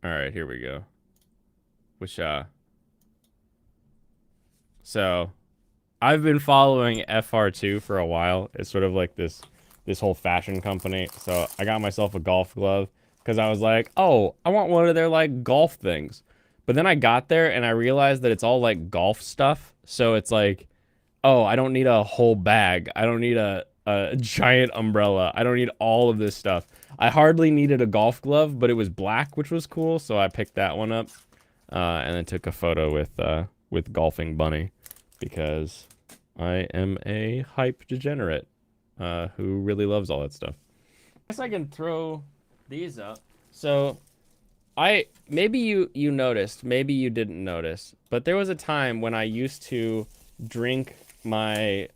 All right, here we go. Which so I've been following FR2 for a while. It's sort of like this whole fashion company. So I got myself a golf glove because I was like, oh, I want one of their like golf things. But then I got there and I realized that it's all like golf stuff. So it's like, oh, I don't need a whole bag. I don't need a giant umbrella. I don't need all of this stuff. I hardly needed a golf glove, but it was black, which was cool. So I picked that one up and then took a photo with Golfing Bunny because I am a hype degenerate who really loves all that stuff. I guess I can throw these up. So maybe you noticed, maybe you didn't notice, but there was a time when I used to drink my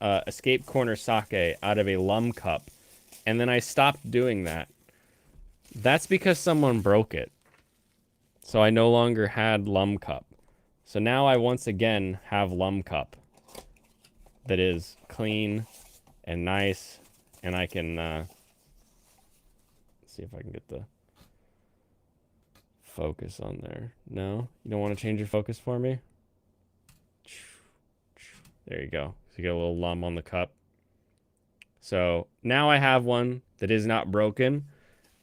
Escape Corner sake out of a lum cup, and then I stopped doing that. That's because someone broke it. So I no longer had lum cup. So now I once again have lum cup that is clean and nice, and I can see if I can get the focus on there. No? You don't want to change your focus for me? There you go. So you get a little lum on the cup. So now I have one that is not broken,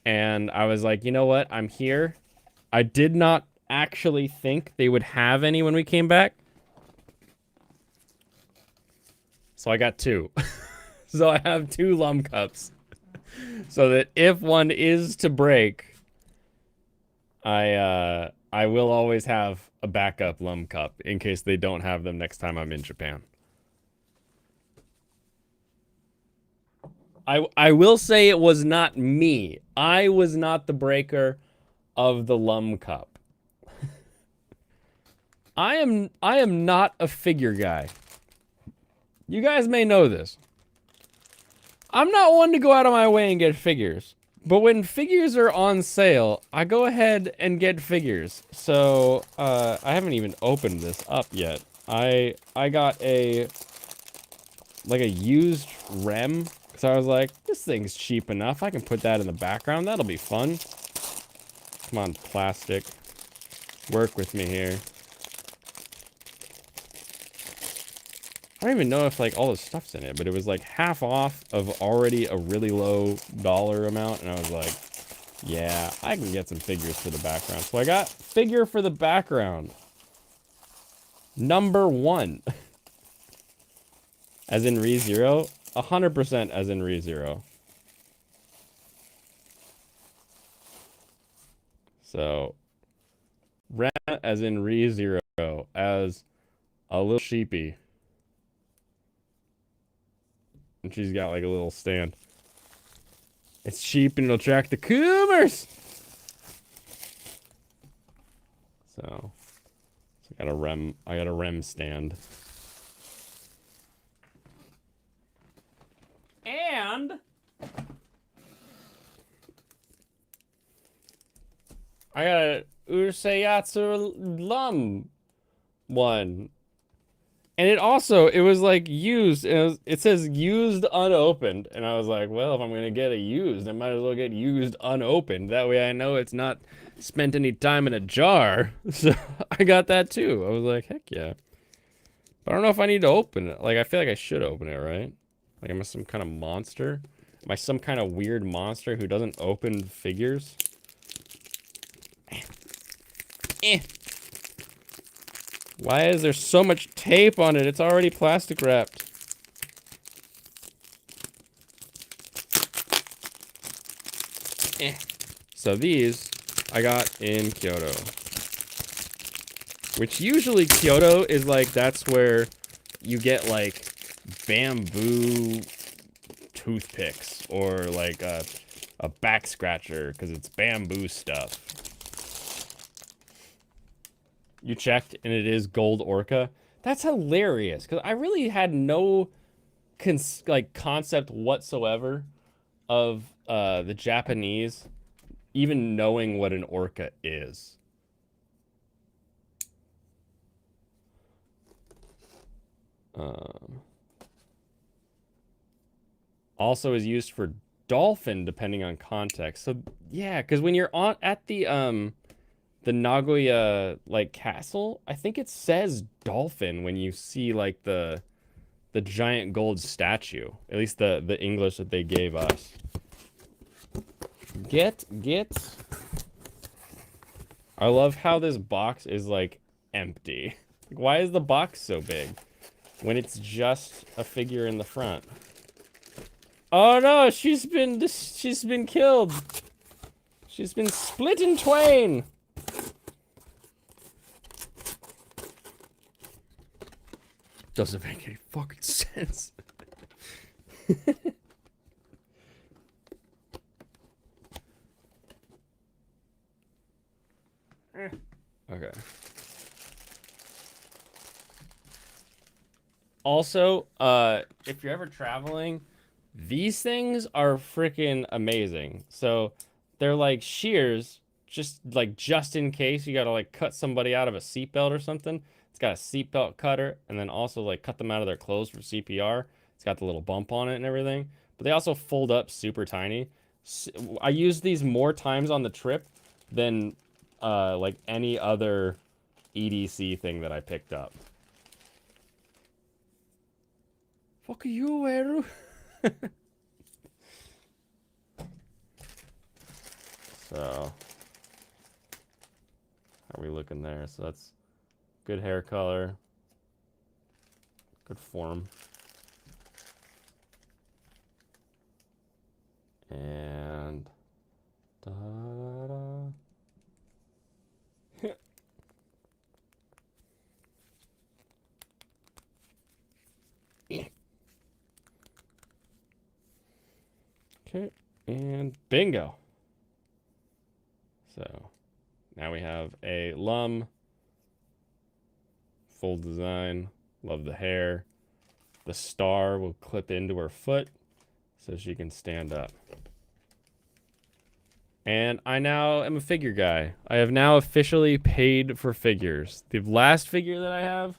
and I was like, you know what? I'm here. I did not actually think they would have any when we came back. So I got two. So I have two lum cups. So that if one is to break, I will always have a backup lum cup in case they don't have them next time I'm in Japan. I will say it was not me. I was not the breaker of the lum cup. I am not a figure guy. You guys may know this. I'm not one to go out of my way and get figures. But when figures are on sale, I go ahead and get figures. So, I haven't even opened this up yet. I got like a used REM. Because I was like, this thing's cheap enough. I can put that in the background. That'll be fun. Come on, plastic. Work with me here. I don't even know if like all the stuff's in it, but it was like half off of already a really low dollar amount. And I was like, yeah, I can get some figures for the background. So I got figure for the background. Number 1. As in ReZero. 100% as in ReZero. So, Ren as in ReZero. As a little sheepy. And she's got like a little stand. It's cheap and it'll attract the coomers. So I got a REM stand. And I got a Uruseyatsu Lum one. And it was like used. It says used unopened. And I was like, well, if I'm going to get a used, I might as well get used unopened. That way I know it's not spent any time in a jar. So I got that too. I was like, heck yeah. But I don't know if I need to open it. Like, I feel like I should open it, right? Like, am I some kind of monster? Am I some kind of weird monster who doesn't open figures? Eh. Why is there so much tape on it? It's already plastic wrapped. Eh. So these I got in Kyoto. Which usually Kyoto is like, that's where you get like bamboo toothpicks or like a back scratcher because it's bamboo stuff. You checked and it is gold orca. That's hilarious because I really had no concept whatsoever of the Japanese even knowing what an orca is. Also is used for dolphin depending on context. So yeah, because when you're at the the Nagoya like castle. I think it says dolphin when you see like the giant gold statue. At least the English that they gave us. Get. I love how this box is like empty. Why is the box so big when it's just a figure in the front? Oh no, she's been killed. She's been split in twain. Doesn't make any fucking sense. Okay. Also, if you're ever traveling, these things are freaking amazing. So they're like shears, just in case you gotta like cut somebody out of a seatbelt or something. It's got a seatbelt cutter, and then also like cut them out of their clothes for CPR. It's got the little bump on it and everything. But they also fold up super tiny. I used these more times on the trip than like any other EDC thing that I picked up. Fuck you, Eru. So, how are we looking there? So that's good hair color, good form. And da-da. Okay, and bingo. So now we have a lum, full design. Love the hair. The star will clip into her foot so she can stand up. And I now am a figure guy. I have now officially paid for figures. The last figure that I have,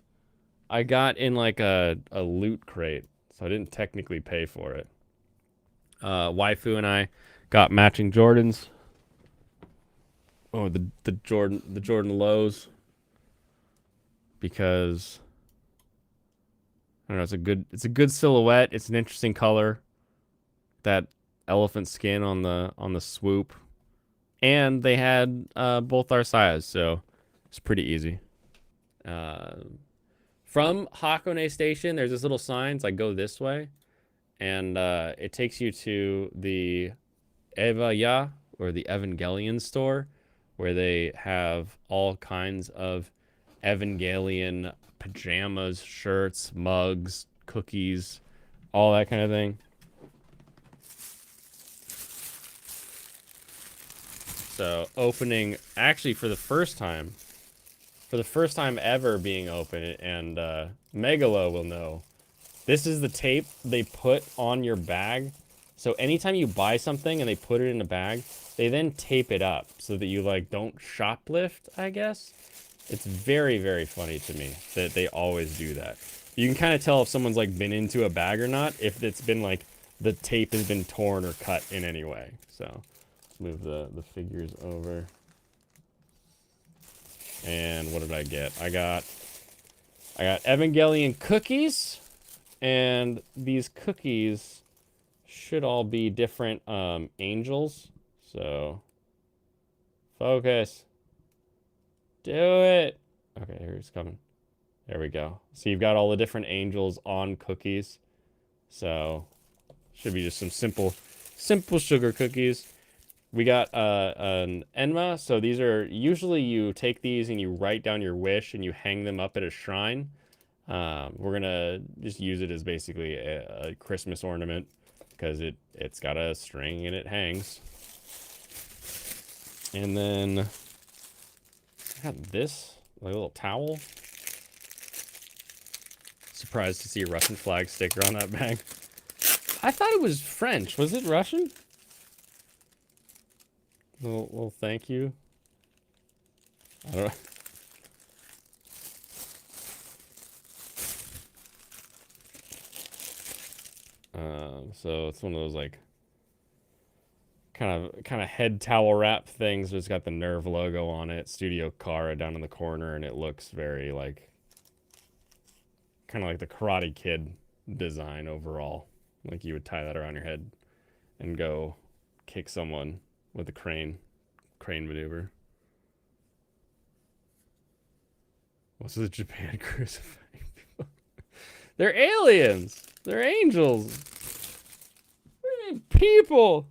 I got in like a loot crate, so I didn't technically pay for it. Waifu and I got matching Jordans. Oh, the Jordan lows. Because I don't know, it's a good silhouette. It's an interesting color. That elephant skin on the swoop. And they had both our size, so it's pretty easy. From Hakone Station, there's this little sign. It's like, go this way. And it takes you to the Eva Ya, or the Evangelion store, where they have all kinds of Evangelion pajamas, shirts, mugs, cookies, all that kind of thing. So opening, actually for the first time ever being open, and Megalo will know, this is the tape they put on your bag. So anytime you buy something and they put it in a bag, they then tape it up so that you like don't shoplift, I guess. It's very, very funny to me that they always do that. You can kind of tell if someone's like been into a bag or not, if it's been like the tape has been torn or cut in any way. So move the figures over. And what did I get? I got Evangelion cookies, and these cookies should all be different angels. So focus. Do it. Okay, here it's coming. There we go. So you've got all the different angels on cookies. So should be just some simple sugar cookies. We got an enma. So these are, usually you take these and you write down your wish and you hang them up at a shrine. We're gonna just use it as basically a Christmas ornament because it's got a string and it hangs. And then I got this, like a little towel. Surprised to see a Russian flag sticker on that bag. I thought it was French. Was it Russian? Well, thank you. I don't know. So it's one of those like kind of head towel wrap things. It's got the Nerve logo on it, Studio Kara down in the corner, and it looks very like kind of like the Karate Kid design overall. Like you would tie that around your head and go kick someone with a crane maneuver. What's the Japan crucifying people? They're aliens. They're angels. People.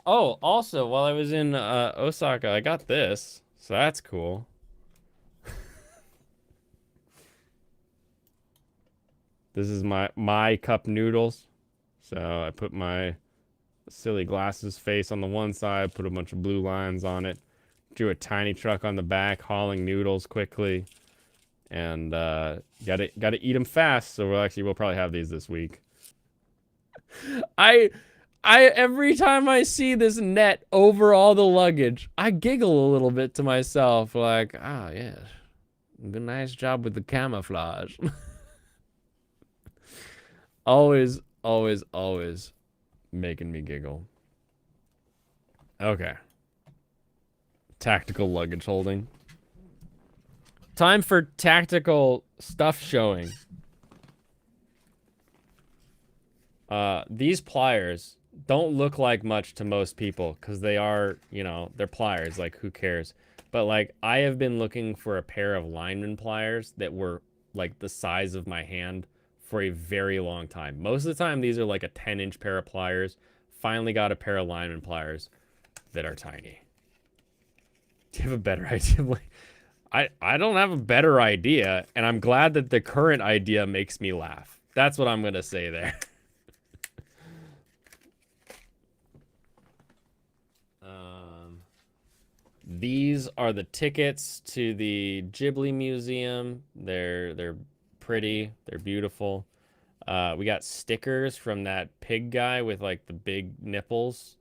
Oh, also, while I was in Osaka, I got this, so that's cool. This is my cup noodles. So I put my silly glasses face on the one side, put a bunch of blue lines on it, drew a tiny truck on the back, hauling noodles quickly, and gotta eat them fast. So we'll probably have these this week. I every time I see this net over all the luggage, I giggle a little bit to myself, like, ah, yes, good, nice job with the camouflage. Always, always, always making me giggle. Okay. Tactical luggage holding. Time for tactical stuff showing. These pliers don't look like much to most people because they are, they're pliers. Like, who cares? But, like, I have been looking for a pair of lineman pliers that were, like, the size of my hand for a very long time. Most of the time, these are, like, a 10-inch pair of pliers. Finally got a pair of lineman pliers that are tiny. Do you have a better idea? I don't have a better idea, and I'm glad that the current idea makes me laugh. That's what I'm going to say there. These are the tickets to the Ghibli Museum. They're pretty. They're beautiful. We got stickers from that pig guy with like the big nipples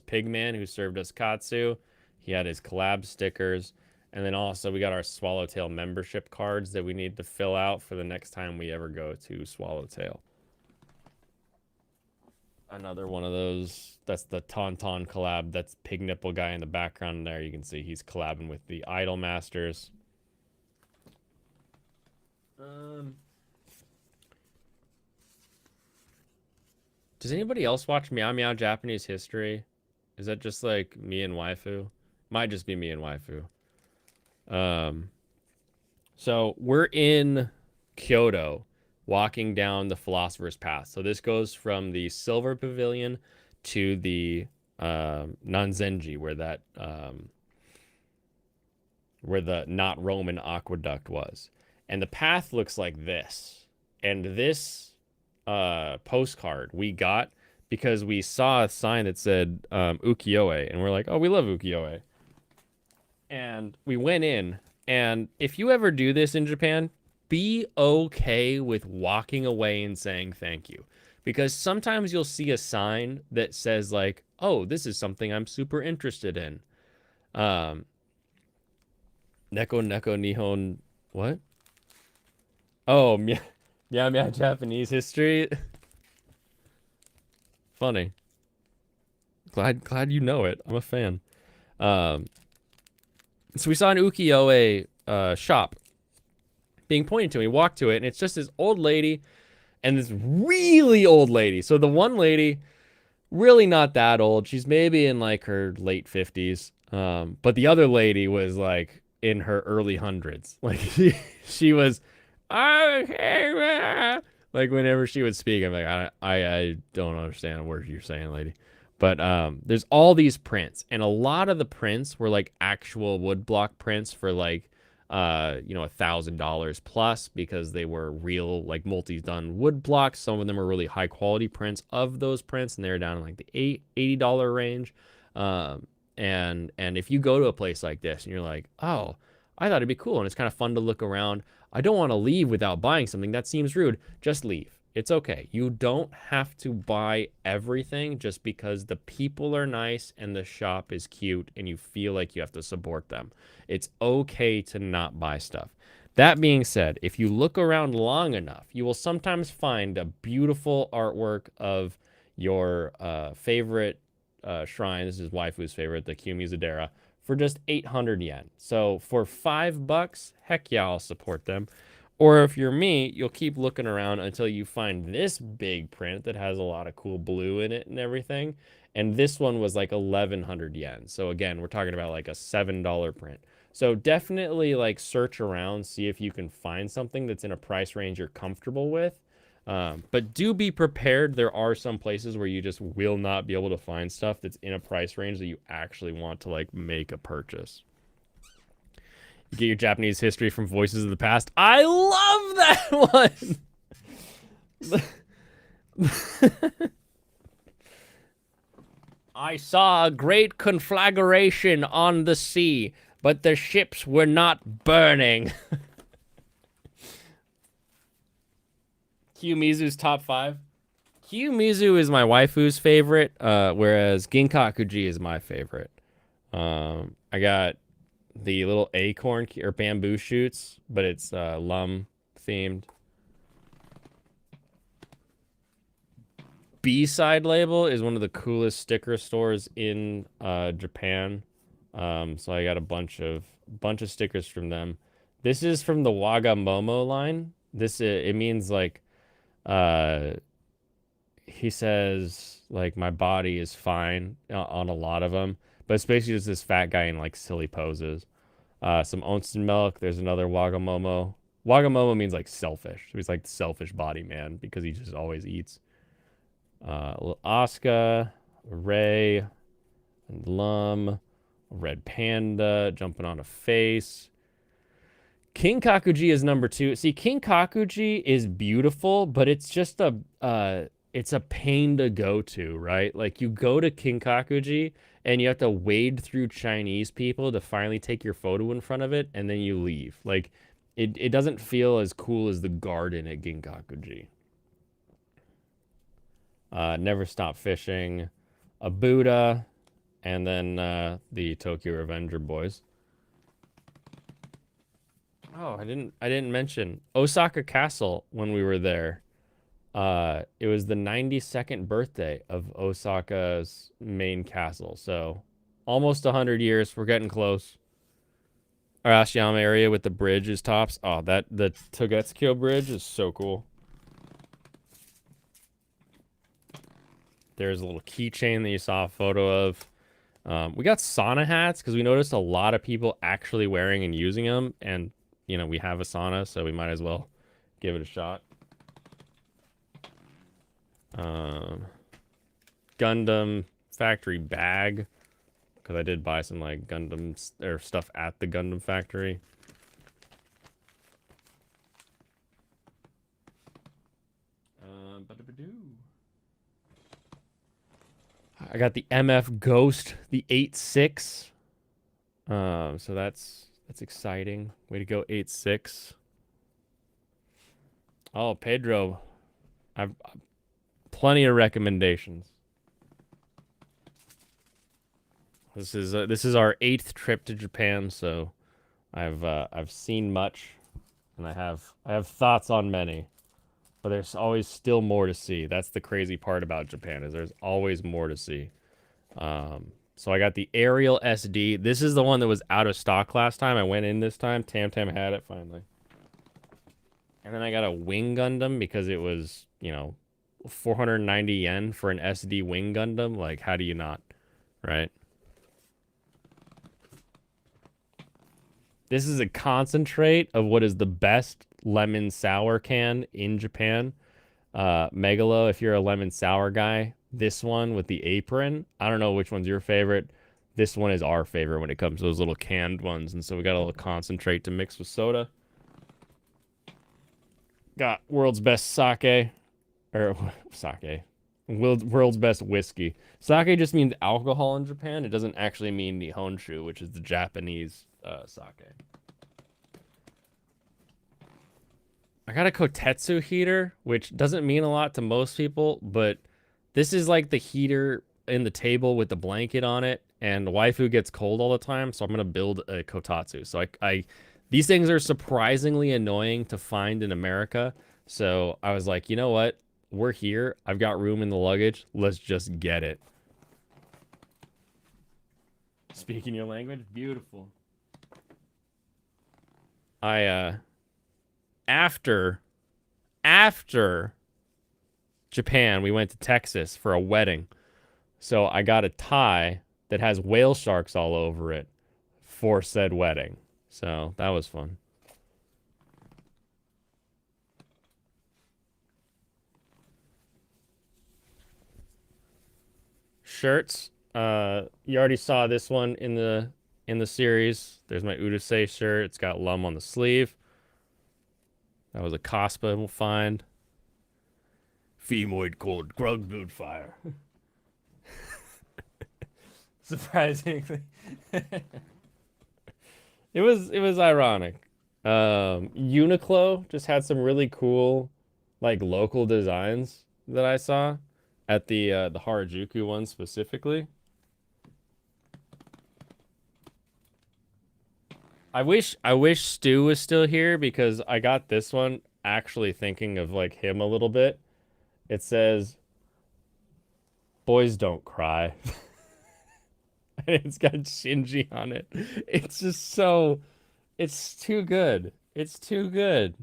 pig man who served us katsu. He had his collab stickers. And then also we got our Swallowtail membership cards that we need to fill out for the next time we ever go to Swallowtail. Another one of those. That's the Tauntaun collab. That's Pig Nipple guy in the background there. You can see he's collabing with the Idol Masters. Does anybody else watch Meow Meow Japanese History? Is that just like me and Waifu? Might just be me and Waifu. So we're in Kyoto, walking down the Philosopher's Path. So this goes from the Silver Pavilion to the Nanzenji, where the not Roman aqueduct was. And the path looks like this. And this postcard we got because we saw a sign that said ukiyo-e, and we're like, oh, we love ukiyo-e. And we went in, and if you ever do this in Japan, be okay with walking away and saying thank you. Because sometimes you'll see a sign that says like, oh, this is something I'm super interested in. Neko Neko Nihon, what? Oh, Meow Meow Japanese History. Funny. Glad you know it. I'm a fan. So we saw an ukiyo-e shop being pointed to. We walked to it, and it's just this old lady and this really old lady. So the one lady, really not that old. She's maybe in like her late 50s. But the other lady was like in her early hundreds. Like she was, okay, like whenever she would speak, I'm like, I don't understand a word you're saying, lady. But there's all these prints, and a lot of the prints were like actual woodblock prints for like $1,000 plus, because they were real like multi-done wood blocks. Some of them are really high quality prints of those prints, and they're down in like the $80 range. And if you go to a place like this and you're like, oh, I thought it'd be cool and it's kind of fun to look around, I don't want to leave without buying something. That seems rude. Just leave. It's okay. You don't have to buy everything just because the people are nice and the shop is cute and you feel like you have to support them. It's okay to not buy stuff. That being said, if you look around long enough, you will sometimes find a beautiful artwork of, your favorite shrine. This is waifu's favorite, the Kiyomizu for just 800 yen. So for $5, heck yeah, I'll support them. Or if you're me, you'll keep looking around until you find this big print that has a lot of cool blue in it and everything. And this one was like 1100 yen. So again, we're talking about like a $7 print. So definitely like search around, see if you can find something that's in a price range you're comfortable with. But do be prepared. There are some places where you just will not be able to find stuff that's in a price range that you actually want to like make a purchase. You get your Japanese history from Voices of the Past. I love that one. I saw a great conflagration on the sea, but the ships were not burning. Kiyomizu's top 5. Kiyomizu is my waifu's favorite, whereas Ginkakuji is my favorite. I got the little acorn or bamboo shoots, but it's lum themed. B-side label is one of the coolest sticker stores in Japan. So I got a bunch of stickers from them. This is from the Wagamomo line. This it means like he says like my body is fine on a lot of them, but it's basically just this fat guy in like silly poses. Some onsen milk. There's another Wagamomo. Wagamomo means like selfish. So he's like the selfish body man because he just always eats. Little Asuka, Ray, and Lum, Red Panda jumping on a face. King Kakuji is number 2. See, King Kakuji is beautiful, but it's just it's a pain to go to, right? Like you go to King Kakuji and you have to wade through Chinese people to finally take your photo in front of it, and then you leave. Like it doesn't feel as cool as the garden at Ginkakuji. Never Stop Fishing, a Buddha, and then the Tokyo Revenger boys. Oh, I didn't mention Osaka Castle when we were there. It was the 92nd birthday of Osaka's main castle, so almost 100 years. We're getting close. Arashiyama area with the bridge is tops. Oh, the Togetsukyo bridge is so cool. There's a little keychain that you saw a photo of. We got sauna hats because we noticed a lot of people actually wearing and using them. And, you know, we have a sauna, so we might as well give it a shot. Gundam factory bag because I did buy some, like, Gundam or stuff at the Gundam factory. I got the MF Ghost, the 8.6. So that's exciting. Way to go, 8.6. Oh, Pedro. I've plenty of recommendations. This is our 8th trip to Japan, so I've seen much, and I have thoughts on many. But there's always still more to see. That's the crazy part about Japan, is there's always more to see. So I got the Aerial SD. This is the one that was out of stock last time. I went in this time. Tam had it finally. And then I got a Wing Gundam because it was, you know, 490 yen for an SD Wing Gundam. Like, how do you not, right? This is a concentrate of what is the best lemon sour can in Japan. Megalo, if you're a lemon sour guy, this one with the apron, I don't know which one's your favorite. This one is our favorite when it comes to those little canned ones. And so we got a little concentrate to mix with soda. Got world's best sake. Or sake. World's best whiskey. Sake just means alcohol in Japan. It doesn't actually mean Nihonshu, which is the Japanese sake. I got a Kotetsu heater, which doesn't mean a lot to most people, but this is like the heater in the table with the blanket on it, and waifu gets cold all the time, so I'm gonna build a Kotatsu. So these things are surprisingly annoying to find in America, so I was like, you know what? we're here. I've got room in the luggage. Let's just get it. Speaking your language, beautiful. I after after Japan, we went to Texas for a wedding. So I got a tie that has whale sharks all over it for said wedding. So that was fun. Shirts. You already saw this one in the series. There's my Udase shirt. It's got Lum on the sleeve. That was a Cospa find. Femoid cold grug boot fire. Surprisingly. It was ironic. Uniqlo just had some really cool like local designs that I saw at the Harajuku one specifically. I wish Stu was still here because I got this one actually thinking of like him a little bit. It says boys don't cry. And it's got Shinji on it. It's just so it's too good. It's too good.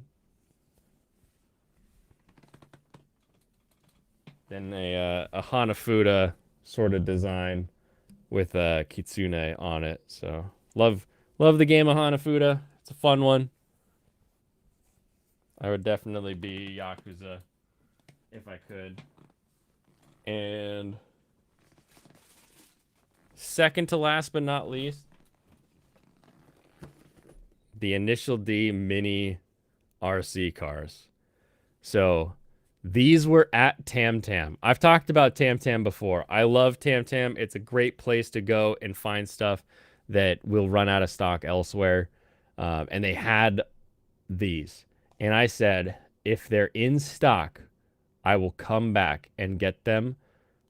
Then a Hanafuda sort of design with a kitsune on it. So love the game of Hanafuda. It's a fun one. I would definitely be Yakuza if I could. And second to last but not least, the Initial D mini RC cars. So these were at Tam Tam. I've talked about Tam Tam before. I love Tam Tam. It's a great place to go and find stuff that will run out of stock elsewhere. And they had these. And I said, if they're in stock, I will come back and get them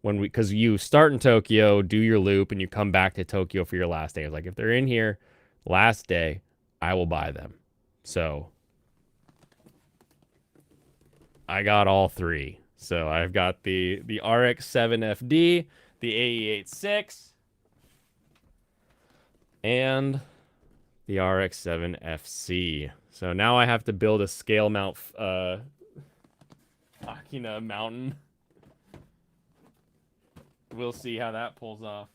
when because you start in Tokyo, do your loop, and you come back to Tokyo for your last day. I was like, if they're in here last day, I will buy them. So I got all three. So I've got the RX-7FD, the AE86, and the RX-7FC. So now I have to build a scale mount Akina mountain. We'll see how that pulls off.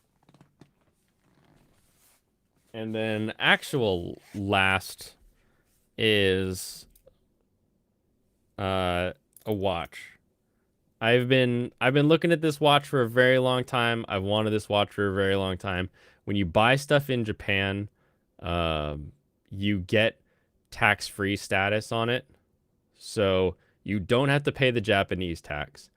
And then actual last is a watch. I've been looking at this watch for a very long time. I've wanted this watch for a very long time. When you buy stuff in Japan, you get tax-free status on it. So you don't have to pay the Japanese tax.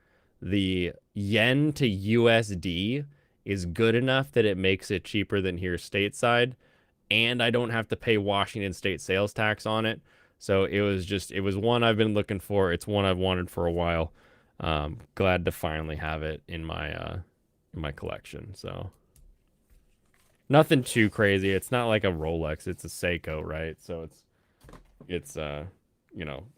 The yen to USD is good enough that it makes it cheaper than here stateside, and I don't have to pay Washington state sales tax on it. So it was one I've been looking for. It's one I've wanted for a while. Glad to finally have it in my collection. So nothing too crazy. It's not like a Rolex. It's a Seiko, right? So it's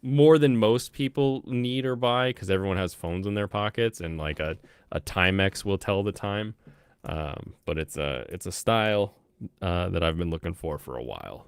more than most people need or buy because everyone has phones in their pockets and like a Timex will tell the time. But it's a style that I've been looking for a while.